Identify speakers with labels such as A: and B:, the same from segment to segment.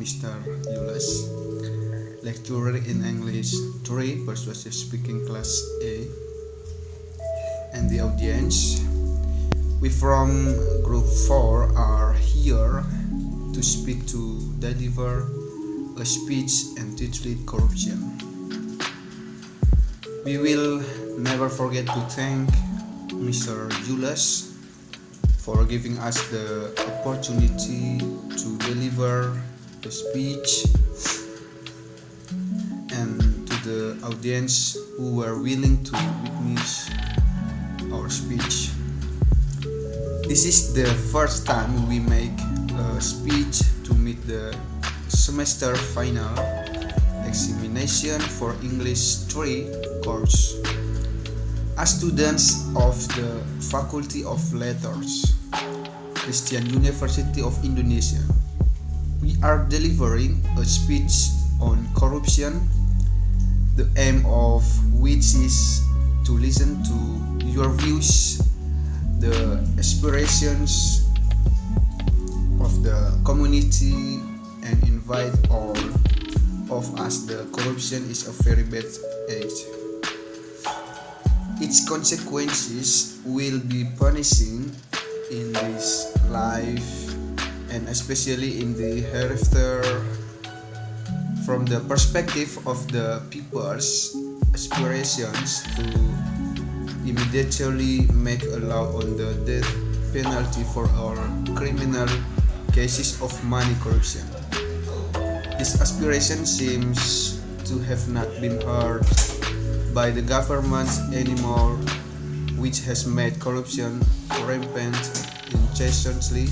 A: Mr. Yulas, lecturer in English III Persuasive Speaking Class A, and the audience. We from Group 4 are here to speak to deliver a speech entitled Corruption. We will never forget to thank Mr. Yulas for giving us the opportunity to deliver the speech, and to the audience who were willing to witness our speech. This is the first time we make a speech to meet the semester final examination for English 3 course. As students of the Faculty of Letters, Christian University of Indonesia, we are delivering a speech on corruption, the aim of which is to listen to your views, the aspirations of the community, and invite all of us. The corruption is a very bad age. Its consequences will be punishing in this life and especially in the hereafter. From the perspective of the people's aspirations to immediately make a law on the death penalty for all criminal cases of money corruption. This aspiration seems to have not been heard by the government anymore, which has made corruption rampant incessantly.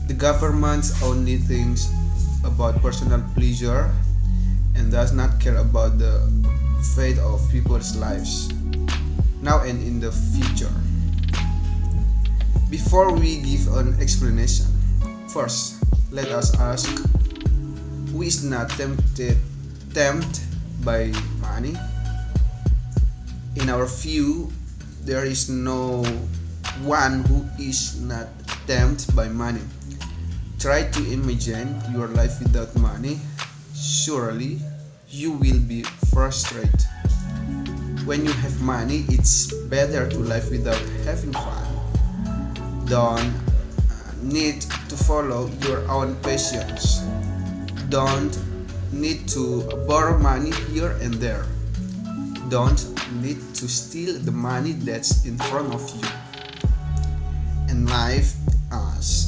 A: The government only thinks about personal pleasure and does not care about the fate of people's lives, now and in the future. Before we give an explanation, first let us ask, who is not tempted by money? In our view, there is no one who is not tempted by money. Try to imagine your life without money. Surely you will be frustrated. When you have money, it's better to live without having fun. Don't need to follow your own passions. Don't need to borrow money here and there. Don't need to steal the money that's in front of you, and live as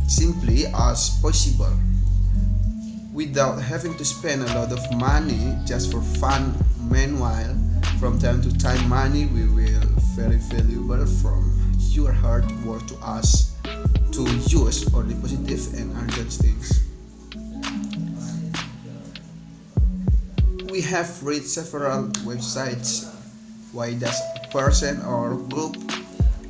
A: simply as possible without having to spend a lot of money just for fun. Meanwhile, from time to time, money will very valuable from your hard work to us to use only positive and urgent things. We have read several websites. Why does a person or group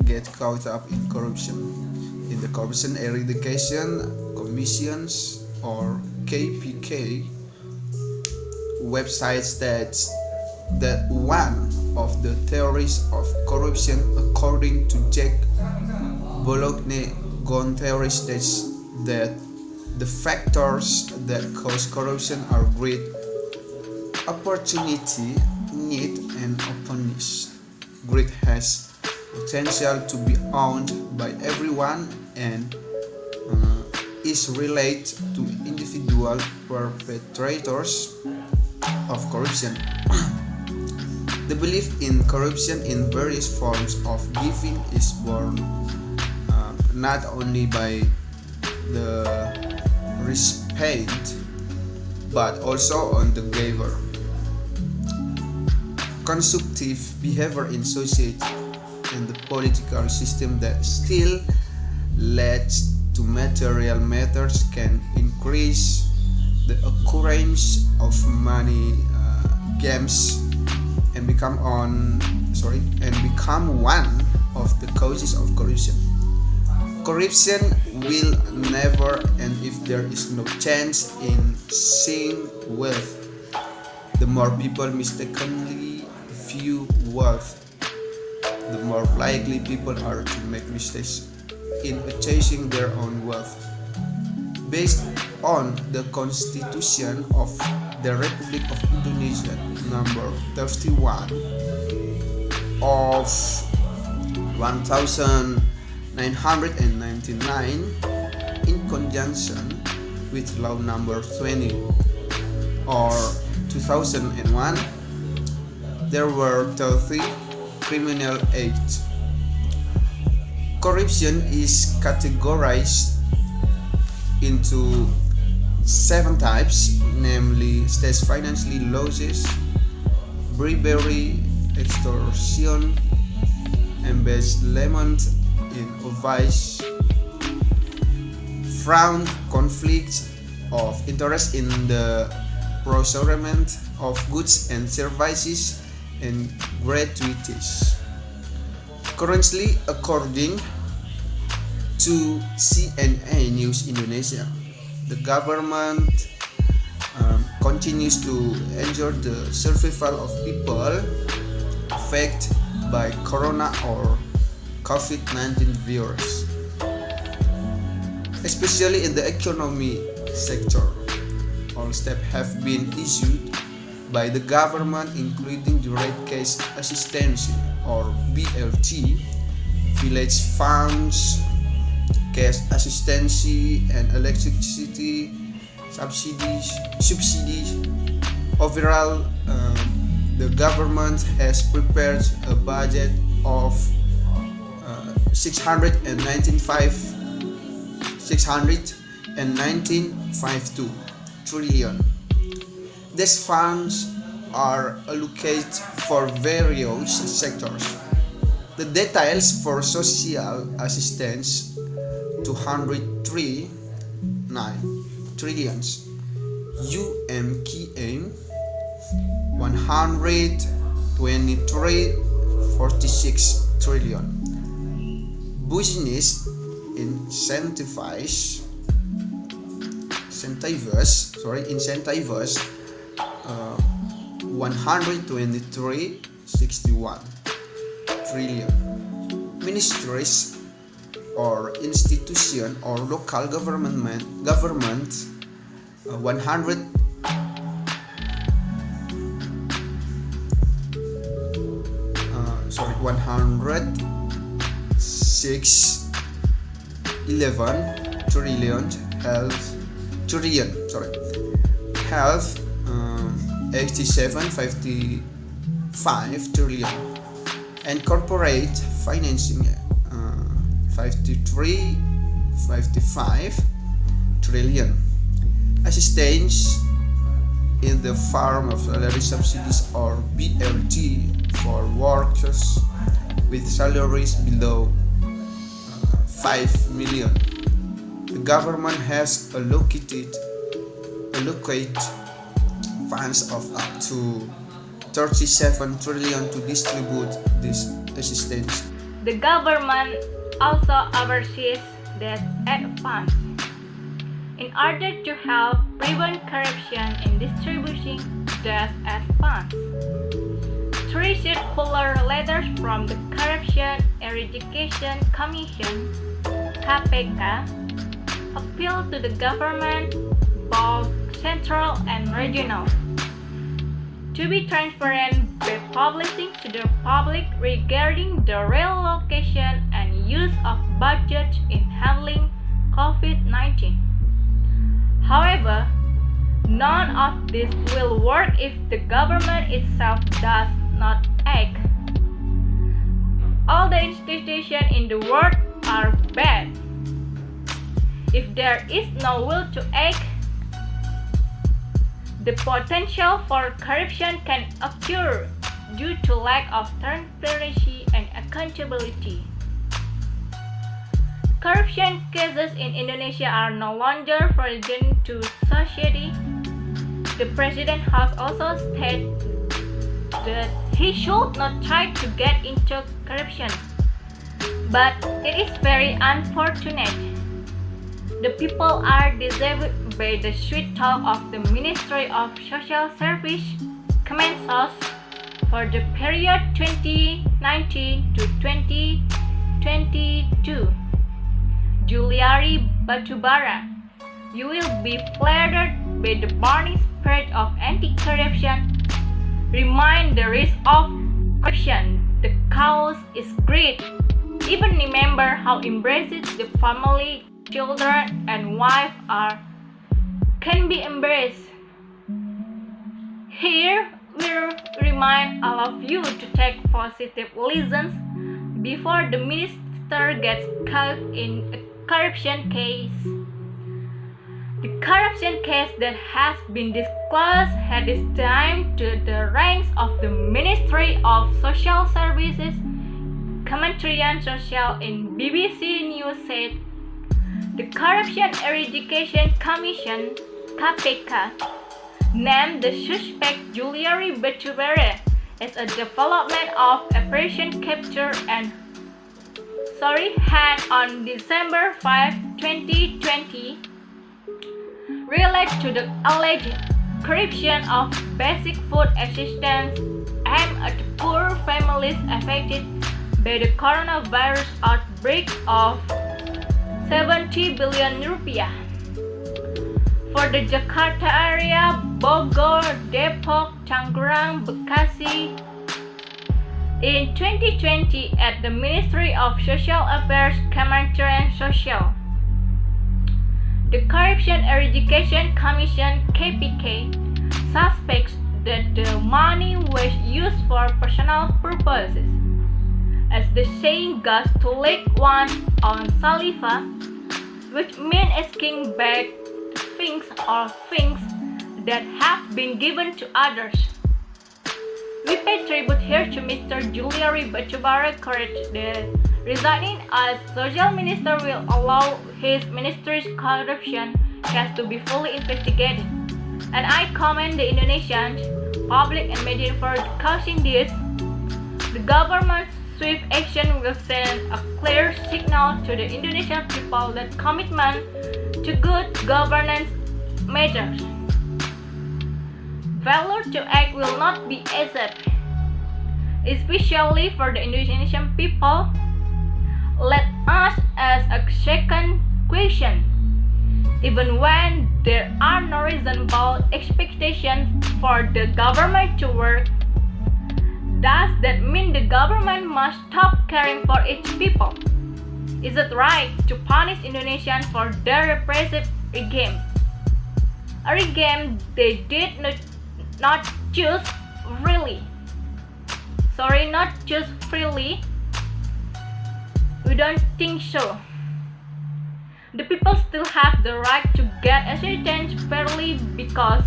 A: get caught up in corruption? In the Corruption Eradication Commission's or KPK website states that one of the theories of corruption, according to Jack Bologna, Gone theory states that the factors that cause corruption are greed, opportunity, need, and openness. Greed has potential to be owned by everyone and is related to individual perpetrators of corruption. The belief in corruption in various forms of giving is born not only by the recipient but also on the giver. Constructive behavior in society and the political system that still leads to material matters can increase the occurrence of money games and become one of the causes of corruption. Corruption will never end if there is no change in seeing wealth. The more people mistakenly view wealth, the more likely people are to make mistakes in chasing their own wealth. based on the Constitution of the Republic of Indonesia number 31 of 1999 in conjunction with law number 20 or 2001, there were 30 criminal acts. Corruption is categorized into 7 types, namely state financial losses, bribery, extortion, embezzlement in office, fraud, conflict of interest in the procurement of goods and services, and gratuities. Currently, according to CNA News Indonesia, the government continues to ensure the survival of people affected by corona or COVID-19 virus, especially in the economy sector. All steps have been issued by the government, including direct cash assistance or BLT, village funds, gas assistance, and electricity subsidies. Overall, the government has prepared a budget of 619.52 trillion. These funds are allocated for various sectors. The details for social assistance 203.9 trillions, UMKM 123.46 trillion, business incentives 123.61 trillion. Ministries or institution or local government 106.11 trillion. Health 87.55 trillion, and corporate financing 53.55 trillion. Assistance in the form of salary subsidies or BLT for workers with salaries below 5 million. The government has allocated funds of up to 37 trillion to distribute this assistance.
B: The government also oversees that aid funds in order to help prevent corruption in distributing that aid funds. 3 circular letters from the Corruption Eradication Commission (KPK) appeal to the government, both central and regional, to be transparent by publishing to the public regarding the real location and use of budget in handling COVID-19. However, none of this will work if the government itself does not act. All the institutions in the world are bad. If there is no will to act, the potential for corruption can occur due to lack of transparency and accountability. Corruption cases in Indonesia are no longer foreign to society. The president has also stated that he should not try to get into corruption, but it is very unfortunate. The people are deceived by the sweet talk of the Ministry of Social Service Kemensos for the period 2019 to 2022. Juliari Batubara, you will be flattered by the burning spirit of anti-corruption. Remind the risk of corruption. The cause is great. Even remember how embraced the family, children, and wife can be embraced. Here we remind all of you to take positive lessons before the minister gets caught in a corruption case. The corruption case that has been disclosed at this time to the ranks of the Ministry of Social Services, Kementerian Sosial in BBC News said, the Corruption Eradication Commission (KPK) named the suspect Juliari Batubara as a development of Operation Capture and had on December 5, 2020, related to the alleged corruption of basic food assistance aimed at poor families affected by the coronavirus outbreak of 70 billion rupiah. For the Jakarta area, Bogor, Depok, Tangerang, Bekasi, in 2020 at the Ministry of Social Affairs, Kementerian Sosial. The Corruption Eradication Commission (KPK) suspects that the money was used for personal purposes. As the saying goes, to lick one on saliva, which means asking back things that have been given to others. We pay tribute here to Mr. Juliari Batubara Courage that resigning as social minister will allow his ministry's corruption case to be fully investigated. And I commend the Indonesian public and media for causing this. The government's swift action will send a clear signal to the Indonesian people that commitment to good governance measures. Failure to act will not be accepted, especially for the Indonesian people. Let us ask a second question. Even when there are no reasonable expectations for the government to work, does that mean the government must stop caring for its people? Is it right to punish Indonesians for their repressive regime? A regime they did not choose freely. We don't think so. The people still have the right to get assistance fairly because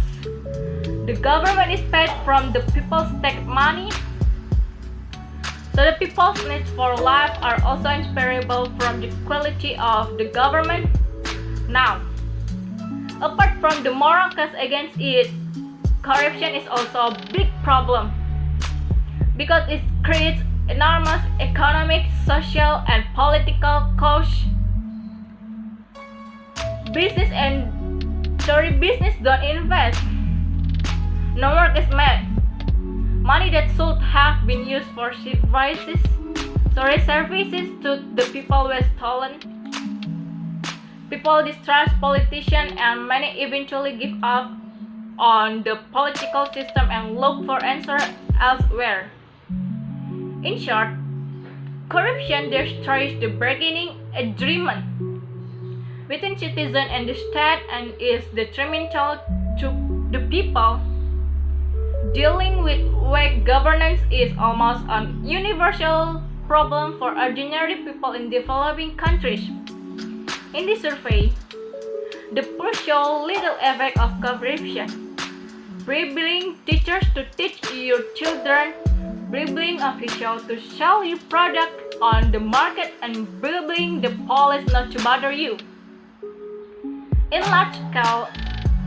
B: the government is paid from the people's tax money. So the people's needs for life are also inseparable from the quality of the government. Now, apart from the moral case against it, corruption is also a big problem because it creates enormous economic, social, and political costs. Business and business don't invest. No work is made. Money that should have been used for services to the people was stolen. People distrust politicians and many eventually give up on the political system and look for answers elsewhere. In short, corruption destroys the bargaining agreement between citizen and the state and is detrimental to the people. Dealing with weak governance is almost a universal problem for ordinary people in developing countries. In this survey, the poll show little effect of corruption. Bribing teachers to teach your children, bribing officials to sell your product on the market, and bribing the police not to bother you. In large scale,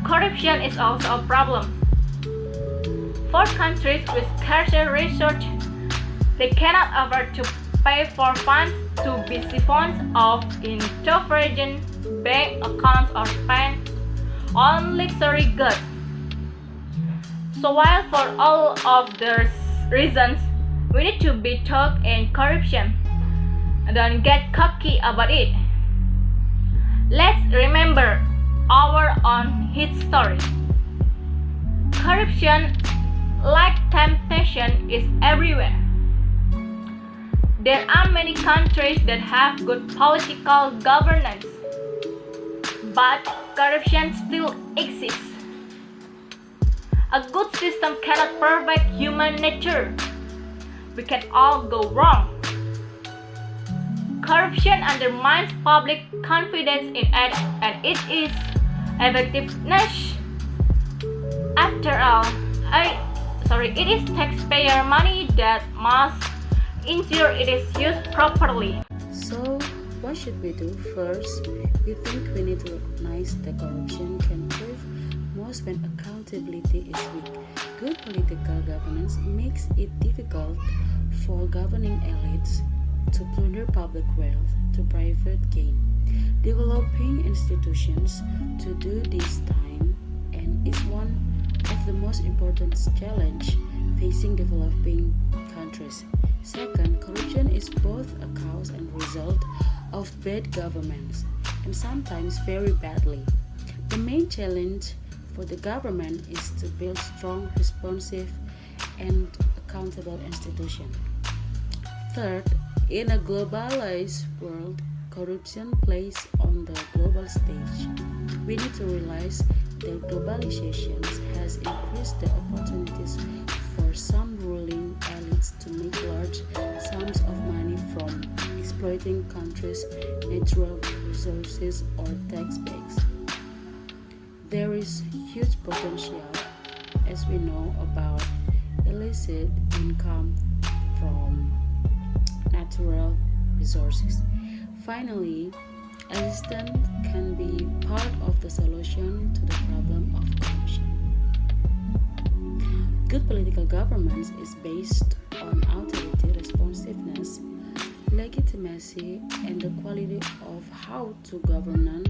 B: corruption is also a problem. For countries with scarcer resources, they cannot afford to pay for funds to be siphoned off into fraudulent bank accounts or spent on luxury goods. So while for all of these reasons, we need to be tough in corruption, don't get cocky about it. Let's remember, our own history. Corruption, like temptation, is everywhere. There are many countries that have good political governance, but corruption still exists. A good system cannot perfect human nature. We can all go wrong. Corruption undermines public confidence in it and its effectiveness. After all, it is taxpayer money that must ensure it is used properly.
C: So, what should we do? First, we think we need to recognize that corruption can prove most when accountability is weak. Good political governance makes it difficult for governing elites to plunder public wealth to private gain. Developing institutions to do this time and is one of the most important challenge facing developing countries. Second, corruption is both a cause and result of bad governments, and sometimes very badly. The main challenge for the government is to build strong, responsive, and accountable institutions. Third, in a globalized world, corruption plays on the global stage. We need to realize that globalization has increased the opportunities for some ruling elites to make large sums of money from exploiting countries' natural resources or tax base. There is huge potential, as we know, about illicit income from natural resources. Finally, assistance can be part of the solution to the problem of corruption. Good political governance is based on authority, responsiveness, legitimacy, and the quality of how to govern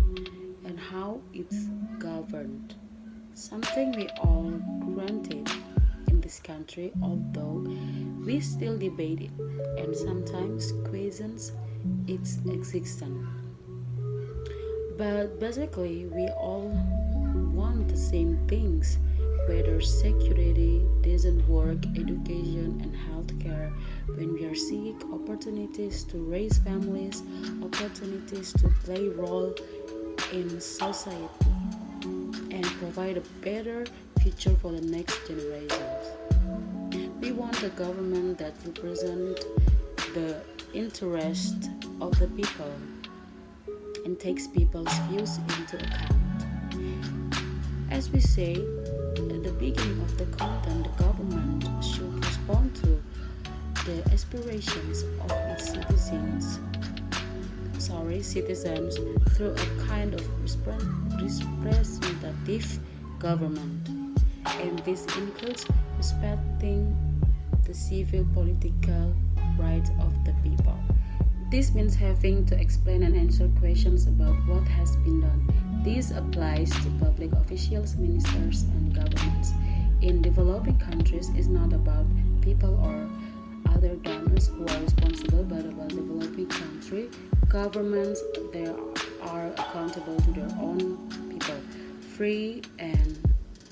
C: and how it's governed. Something we all granted in this country, although we still debate it and sometimes question its existence. But basically, we all want the same things, whether security, decent work, education, and healthcare. When we are seeking opportunities to raise families, opportunities to play a role in society, and provide a better future for the next generations. We want a government that represents the interest of the people and takes people's views into account. As we say at the beginning of the content, the government should respond to the aspirations of its citizens through a kind of representative government, and this includes respecting the civil political rights of the people. This means having to explain and answer questions about what has been done. This applies to public officials, ministers, and governments. In developing countries, it's not about people or other donors who are responsible, but about developing country governments. They are accountable to their own people. Free and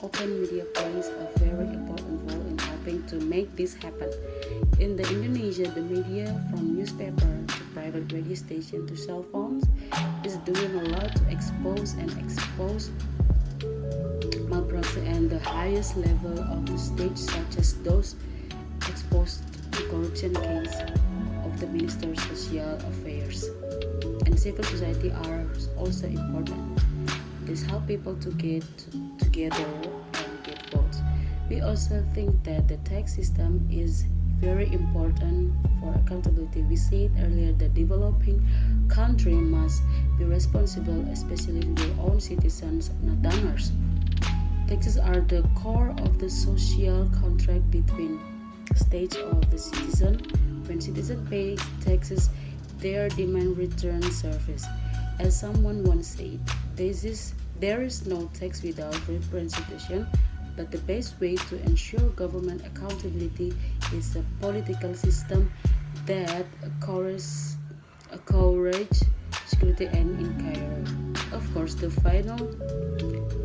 C: open media plays a very important role in helping to make this happen. In the Indonesia, the media, from newspaper to private radio station to cell phones, is doing a lot to expose malpractice and the highest level of the state, such as those exposed to corruption case of the Minister of Social Affairs. And civil society are also important. This help people to get together and get votes. We also think that the tax system is very important for accountability. We said earlier that developing country must be responsible, especially to their own citizens, not donors. Taxes are the core of the social contract between state of the citizen. When citizens pay taxes, they demand return service. As someone once said, there is no tax without representation, but the best way to ensure government accountability is a political system that encourages security and inquiry. Of course, the final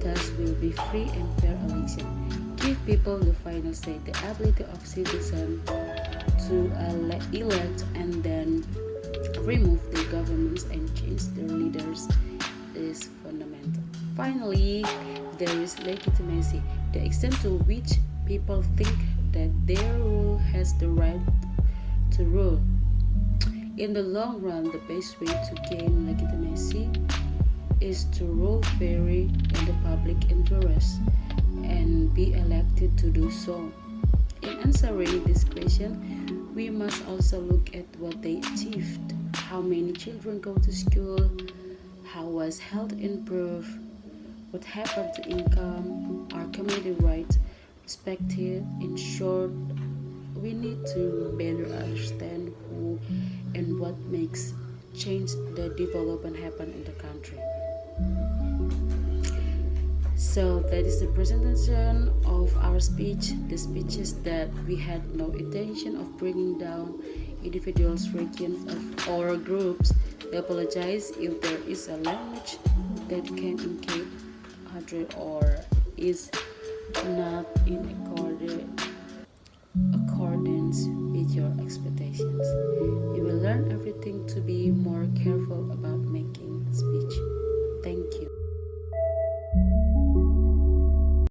C: task will be free and fair election. Give people the final say, the ability of citizens to elect and then remove the governments and change their leaders is fundamental. Finally, there is legitimacy, the extent to which people think that their rule has the right to rule. In the long run, the best way to gain legitimacy is to rule fairly in the public interest and be elected to do so. In answering this question, we must also look at what they achieved. How many children go to school? How was health improved? What happened to income? Are community rights respected? In short, we need to better understand who and what makes change the development happen in the country. So that is the presentation of our speech. The speeches that we had no intention of bringing down individuals, regions, or groups. We apologize if there is a language that can indicate other or is not in accordance with your expectations. You will learn everything to be more careful about